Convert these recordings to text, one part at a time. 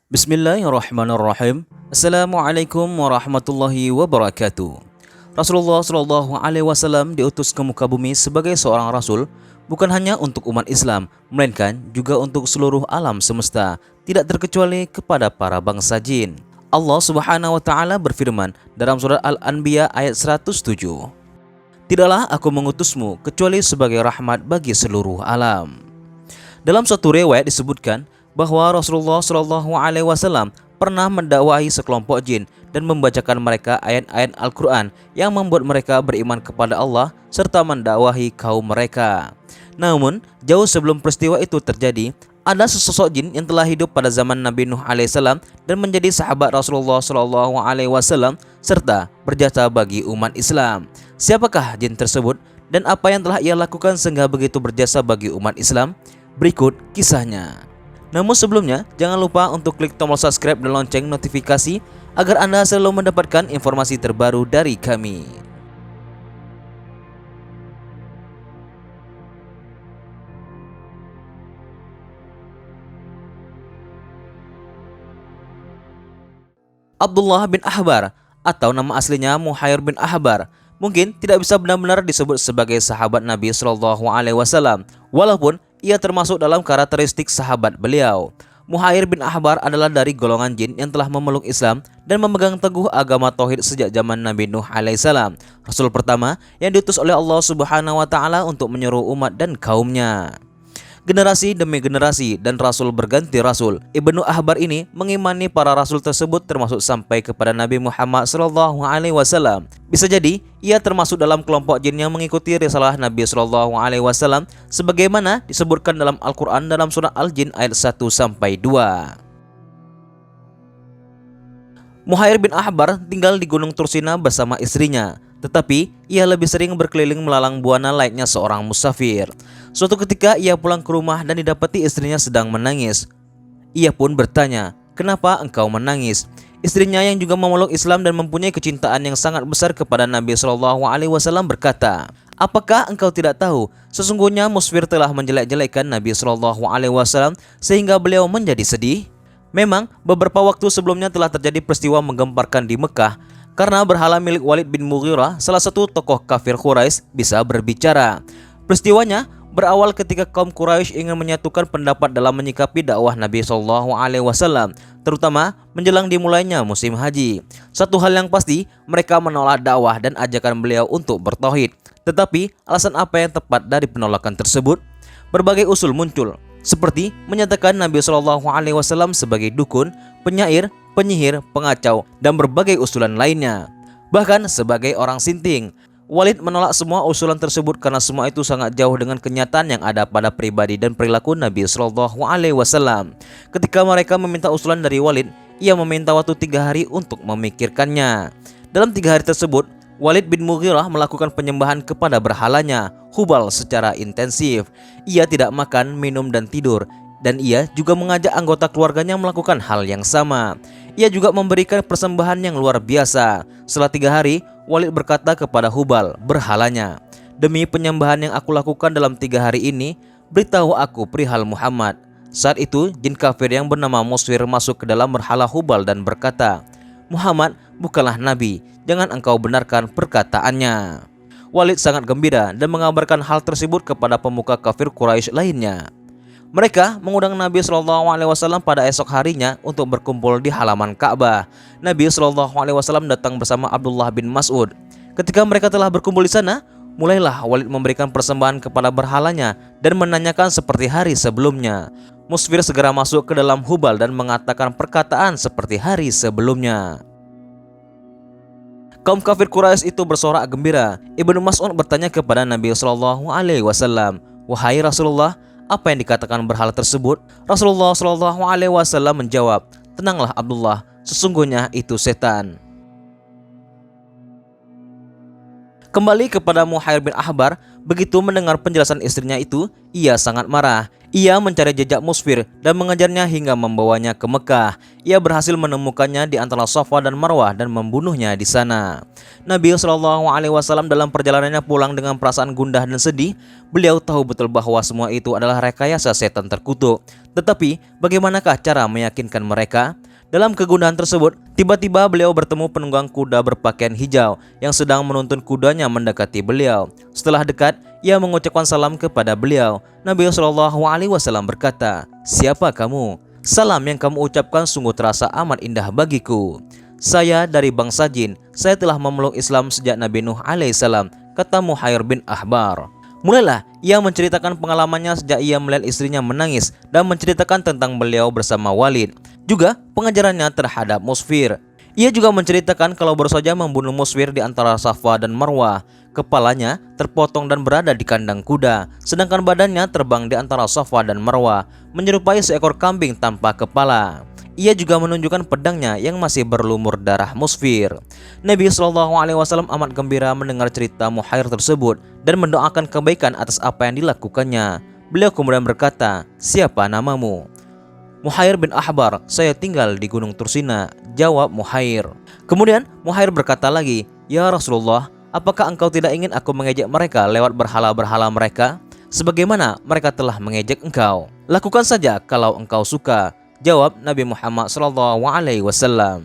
Bismillahirrahmanirrahim. Assalamualaikum warahmatullahi wabarakatuh. Rasulullah Shallallahu Alaihi Wasallam diutus ke muka bumi sebagai seorang rasul, bukan hanya untuk umat Islam, melainkan juga untuk seluruh alam semesta, tidak terkecuali kepada para bangsa jin. Allah Subhanahu wa Ta'ala berfirman dalam surat Al-Anbiya ayat 107. Tidaklah aku mengutusmu kecuali sebagai rahmat bagi seluruh alam. Dalam suatu riwayat disebutkan bahwa Rasulullah Shallallahu Alaihi Wasallam pernah mendakwahi sekelompok jin dan membacakan mereka ayat-ayat Al-Quran yang membuat mereka beriman kepada Allah serta mendakwahi kaum mereka. Namun, jauh sebelum peristiwa itu terjadi, ada sesosok jin yang telah hidup pada zaman Nabi Nuh alaihissalam dan menjadi sahabat Rasulullah Shallallahu Alaihi Wasallam serta berjasa bagi umat Islam. Siapakah jin tersebut dan apa yang telah ia lakukan sehingga begitu berjasa bagi umat Islam? Berikut kisahnya. Namun sebelumnya, jangan lupa untuk klik tombol subscribe dan lonceng notifikasi agar Anda selalu mendapatkan informasi terbaru dari kami. Abdullah bin Ahbar atau nama aslinya Muhair bin Ahbar mungkin tidak bisa benar-benar disebut sebagai sahabat Nabi Shallallahu Alaihi Wasallam, walaupun ia termasuk dalam karakteristik sahabat beliau. Muhair bin Ahbar adalah dari golongan jin yang telah memeluk Islam dan memegang teguh agama tauhid sejak zaman Nabi Nuh alaihissalam, rasul pertama yang diutus oleh Allah Subhanahu wa Ta'ala untuk menyeru umat dan kaumnya. Generasi demi generasi dan rasul berganti rasul, Ibnu Ahbar ini mengimani para rasul tersebut termasuk sampai kepada Nabi Muhammad Shallallahu Alaihi Wasallam. Bisa jadi ia termasuk dalam kelompok jin yang mengikuti risalah Nabi Shallallahu Alaihi Wasallam sebagaimana disebutkan dalam Al-Quran dalam surah Al-Jin ayat 1-2. Muhair bin Ahbar tinggal di Gunung Tursina bersama istrinya, tetapi ia lebih sering berkeliling melalang buana layaknya seorang musafir. Suatu ketika ia pulang ke rumah dan didapati istrinya sedang menangis. Ia pun bertanya, "Kenapa engkau menangis?" Istrinya yang juga memeluk Islam dan mempunyai kecintaan yang sangat besar kepada Nabi Shallallahu Alaihi Wasallam berkata, "Apakah engkau tidak tahu sesungguhnya musfir telah menjelek-jelekkan Nabi Shallallahu Alaihi Wasallam sehingga beliau menjadi sedih?" Memang beberapa waktu sebelumnya telah terjadi peristiwa menggemparkan di Mekah karena berhala milik Walid bin Mughirah, salah satu tokoh kafir Quraisy, bisa berbicara. Peristiwanya berawal ketika kaum Quraisy ingin menyatukan pendapat dalam menyikapi dakwah Nabi Shallallahu Alaihi Wasallam, terutama menjelang dimulainya musim haji. Satu hal yang pasti, mereka menolak dakwah dan ajakan beliau untuk bertauhid. Tetapi alasan apa yang tepat dari penolakan tersebut? Berbagai usul muncul, seperti menyatakan Nabi Shallallahu Alaihi Wasallam sebagai dukun, penyair, penyihir, pengacau, dan berbagai usulan lainnya. Bahkan sebagai orang sinting. Walid menolak semua usulan tersebut karena semua itu sangat jauh dengan kenyataan yang ada pada pribadi dan perilaku Nabi Shallallahu Alaihi Wasallam. Ketika mereka meminta usulan dari Walid, ia meminta waktu 3 hari untuk memikirkannya. Dalam 3 hari tersebut, Walid bin Mughirah melakukan penyembahan kepada berhalanya, Hubal, secara intensif. Ia tidak makan, minum, dan tidur. Dan ia juga mengajak anggota keluarganya melakukan hal yang sama. Ia juga memberikan persembahan yang luar biasa. Setelah 3 hari, Walid berkata kepada Hubal, berhalanya, "Demi penyembahan yang aku lakukan dalam 3 hari ini, beritahu aku perihal Muhammad." Saat itu, jin kafir yang bernama Musfir masuk ke dalam berhala Hubal dan berkata, "Muhammad bukanlah nabi, jangan engkau benarkan perkataannya." Walid sangat gembira dan mengabarkan hal tersebut kepada pemuka kafir Quraisy lainnya. Mereka mengundang Nabi Shallallahu Alaihi Wasallam pada esok harinya untuk berkumpul di halaman Ka'bah. Nabi Shallallahu Alaihi Wasallam datang bersama Abdullah bin Mas'ud. Ketika mereka telah berkumpul di sana, mulailah Walid memberikan persembahan kepada berhalanya dan menanyakan seperti hari sebelumnya. Musfir segera masuk ke dalam Hubal dan mengatakan perkataan seperti hari sebelumnya. Kaum kafir Quraisy itu bersorak gembira. Ibnu Mas'ud bertanya kepada Nabi Shallallahu Alaihi Wasallam, "Wahai Rasulullah, apa yang dikatakan berhala tersebut?" Rasulullah Shallallahu Alaihi Wasallam menjawab, "Tenanglah Abdullah, sesungguhnya itu setan." Kembali kepada Muhair bin Ahbar, begitu mendengar penjelasan istrinya itu, ia sangat marah. Ia mencari jejak Musfir dan mengejarnya hingga membawanya ke Mekah. Ia berhasil menemukannya di antara Safa dan Marwah dan membunuhnya di sana. Nabi SAW dalam perjalanannya pulang dengan perasaan gundah dan sedih. Beliau tahu betul bahwa semua itu adalah rekayasa setan terkutuk. Tetapi bagaimanakah cara meyakinkan mereka? Dalam kegundahan tersebut, tiba-tiba beliau bertemu penunggang kuda berpakaian hijau yang sedang menuntun kudanya mendekati beliau. Setelah dekat, ia mengucapkan salam kepada beliau. Nabi SAW berkata, "Siapa kamu? Salam yang kamu ucapkan sungguh terasa amat indah bagiku. Saya dari bangsa jin. Saya telah memeluk Islam sejak Nabi Nuh alaihissalam," kata Muhair bin Ahbar. Mulailah ia menceritakan pengalamannya sejak ia melihat istrinya menangis dan menceritakan tentang beliau bersama Walid, juga pengajarannya terhadap Musfir. Ia juga menceritakan kalau baru saja membunuh Musfir di antara Safa dan Marwah. Kepalanya terpotong dan berada di kandang kuda, sedangkan badannya terbang di antara Safa dan Marwah, menyerupai seekor kambing tanpa kepala. Ia juga menunjukkan pedangnya yang masih berlumur darah Musfir. Nabi SAW amat gembira mendengar cerita Muhair tersebut dan mendoakan kebaikan atas apa yang dilakukannya. Beliau kemudian berkata, "Siapa namamu?" "Muhair bin Ahbar, saya tinggal di Gunung Tursina," jawab Muhair. Kemudian Muhair berkata lagi, "Ya Rasulullah, apakah engkau tidak ingin aku mengejek mereka lewat berhala-berhala mereka, sebagaimana mereka telah mengejek engkau? Lakukan saja kalau engkau suka," jawab Nabi Muhammad SAW.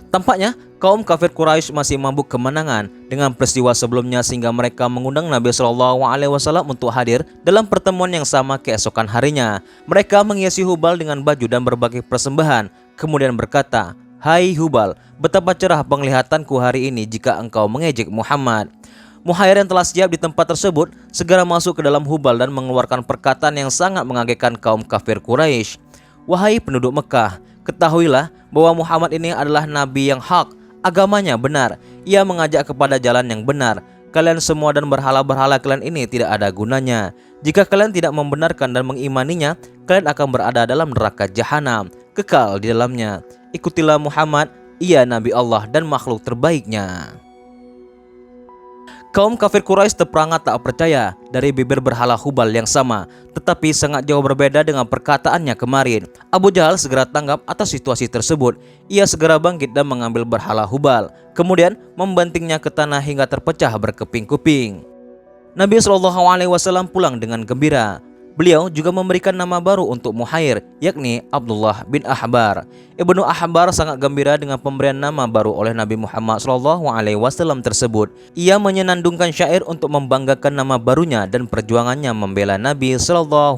Tampaknya kaum kafir Quraisy masih mabuk kemenangan dengan peristiwa sebelumnya sehingga mereka mengundang Nabi SAW untuk hadir dalam pertemuan yang sama keesokan harinya. Mereka menghiasi Hubal dengan baju dan berbagai persembahan, kemudian berkata, "Hai Hubal, betapa cerah penglihatanku hari ini jika engkau mengejek Muhammad." Muhair yang telah siap di tempat tersebut segera masuk ke dalam Hubal dan mengeluarkan perkataan yang sangat mengagetkan kaum kafir Quraisy. "Wahai penduduk Mekah, ketahuilah bahwa Muhammad ini adalah nabi yang hak, agamanya benar, ia mengajak kepada jalan yang benar. Kalian semua dan berhala-berhala kalian ini tidak ada gunanya. Jika kalian tidak membenarkan dan mengimaninya, kalian akan berada dalam neraka jahanam, kekal di dalamnya. Ikutilah Muhammad, ia nabi Allah dan makhluk terbaiknya." Kaum kafir Quraisy terperangat tak percaya dari bibir berhala Hubal yang sama, tetapi sangat jauh berbeda dengan perkataannya kemarin. Abu Jahal segera tanggap atas situasi tersebut. Ia segera bangkit dan mengambil berhala Hubal, kemudian membantingnya ke tanah hingga terpecah berkeping-keping. Nabi SAW pulang dengan gembira. Beliau juga memberikan nama baru untuk Muhair, yakni Abdullah bin Ahbar. Ibnu Ahbar sangat gembira dengan pemberian nama baru oleh Nabi Muhammad SAW tersebut. Ia menyenandungkan syair untuk membanggakan nama barunya dan perjuangannya membela Nabi SAW.